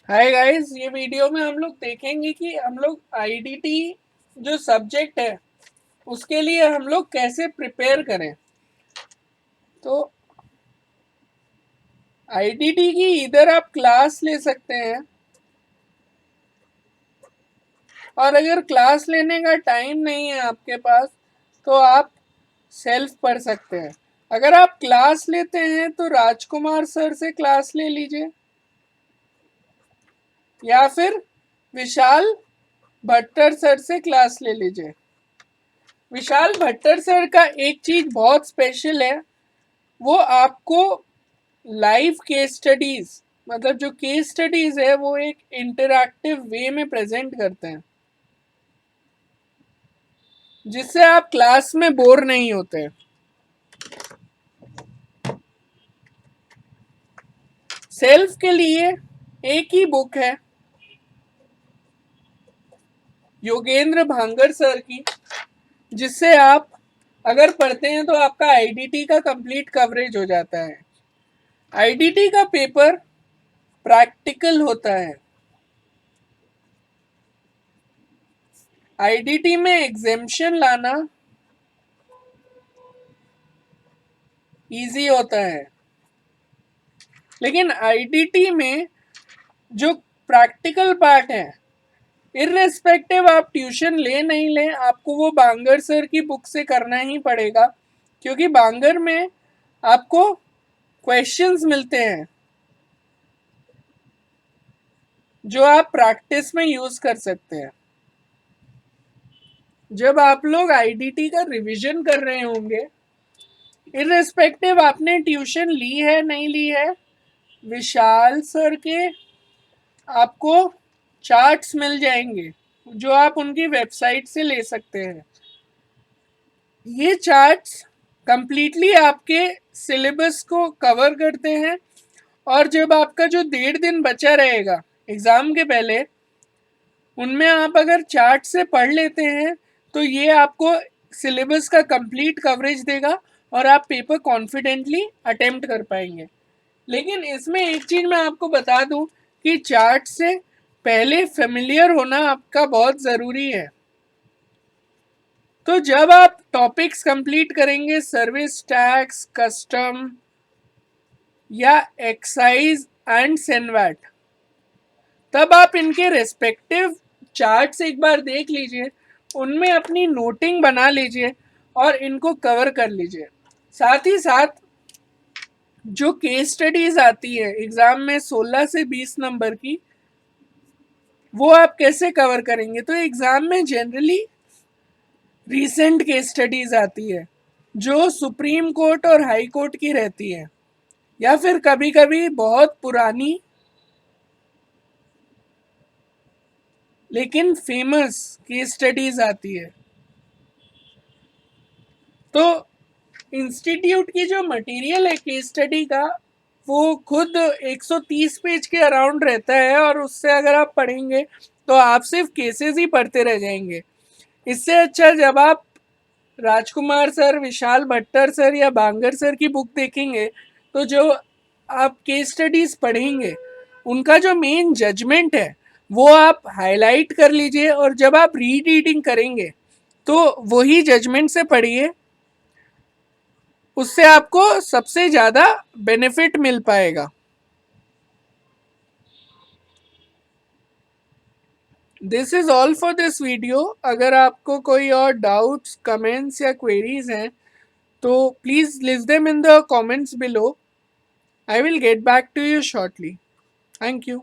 Hi guys, ये video में हम लोग देखेंगे कि हम लोग आईडीटी जो सब्जेक्ट है उसके लिए हम लोग कैसे प्रिपेयर करें। तो आईडीटी की इधर आप क्लास ले सकते हैं, और अगर क्लास लेने का टाइम नहीं है आपके पास तो आप सेल्फ पढ़ सकते हैं। अगर आप क्लास लेते हैं तो राजकुमार सर से क्लास ले लीजिए, या फिर विशाल भट्टर सर से क्लास ले लीजिए। विशाल भट्टर सर का एक चीज बहुत स्पेशल है, वो आपको लाइव केस स्टडीज, मतलब जो केस स्टडीज है वो एक इंटरैक्टिव वे में प्रेजेंट करते हैं, जिससे आप क्लास में बोर नहीं होते। सेल्फ के लिए एक ही बुक है, योगेंद्र भांगर सर की, जिससे आप अगर पढ़ते हैं तो आपका आईडीटी का कंप्लीट कवरेज हो जाता है। आईडीटी का पेपर प्रैक्टिकल होता है। आईडीटी में एग्जेम्पशन लाना इजी होता है, लेकिन आईडीटी में जो प्रैक्टिकल पार्ट है, इर्रेस्पेक्टिव आप ट्यूशन ले नहीं ले, आपको वो बांगर सर की बुक से करना ही पड़ेगा, क्योंकि बांगर में आपको क्वेश्चंस मिलते हैं जो आप प्रैक्टिस में यूज कर सकते हैं। जब आप लोग आईडीटी का रिवीजन कर रहे होंगे, इर्रेस्पेक्टिव आपने ट्यूशन ली है नहीं ली है, विशाल सर के आपको चार्ट्स मिल जाएंगे जो आप उनकी वेबसाइट से ले सकते हैं। ये चार्ट्स कंप्लीटली आपके सिलेबस को कवर करते हैं, और जब आपका जो 1.5 दिन बचा रहेगा एग्ज़ाम के पहले, उनमें आप अगर चार्ट से पढ़ लेते हैं तो ये आपको सिलेबस का कंप्लीट कवरेज देगा और आप पेपर कॉन्फिडेंटली अटेम्प्ट कर पाएंगे। लेकिन इसमें एक चीज़ मैं आपको बता दूं कि चार्ट से पहले फेमिलियर होना आपका बहुत ज़रूरी है। तो जब आप टॉपिक्स कंप्लीट करेंगे, सर्विस टैक्स, कस्टम या एक्साइज एंड सेनवैट, तब आप इनके रेस्पेक्टिव चार्ट्स एक बार देख लीजिए, उनमें अपनी नोटिंग बना लीजिए और इनको कवर कर लीजिए। साथ ही साथ जो केस स्टडीज आती है एग्जाम में 16 से 20 नंबर की, वो आप कैसे कवर करेंगे? तो एग्जाम में जनरली रीसेंट केस स्टडीज आती है जो सुप्रीम कोर्ट और हाई कोर्ट की रहती है, या फिर कभी कभी बहुत पुरानी लेकिन फेमस केस स्टडीज आती है। तो इंस्टीट्यूट की जो मटेरियल है केस स्टडी का, वो खुद 130 पेज के अराउंड रहता है, और उससे अगर आप पढ़ेंगे तो आप सिर्फ केसेस ही पढ़ते रह जाएंगे। इससे अच्छा जब आप राजकुमार सर, विशाल भट्टर सर या बांगर सर की बुक देखेंगे, तो जो आप केस स्टडीज पढ़ेंगे उनका जो मेन जजमेंट है वो आप हाईलाइट कर लीजिए, और जब आप रीडिंग करेंगे तो वही जजमेंट से पढ़िए, उससे आपको सबसे ज़्यादा बेनिफिट मिल पाएगा। This is all for this video. अगर आपको कोई और डाउट्स, कमेंट्स या क्वेरीज हैं तो please list them in the comments below. I will get back to you shortly. Thank you.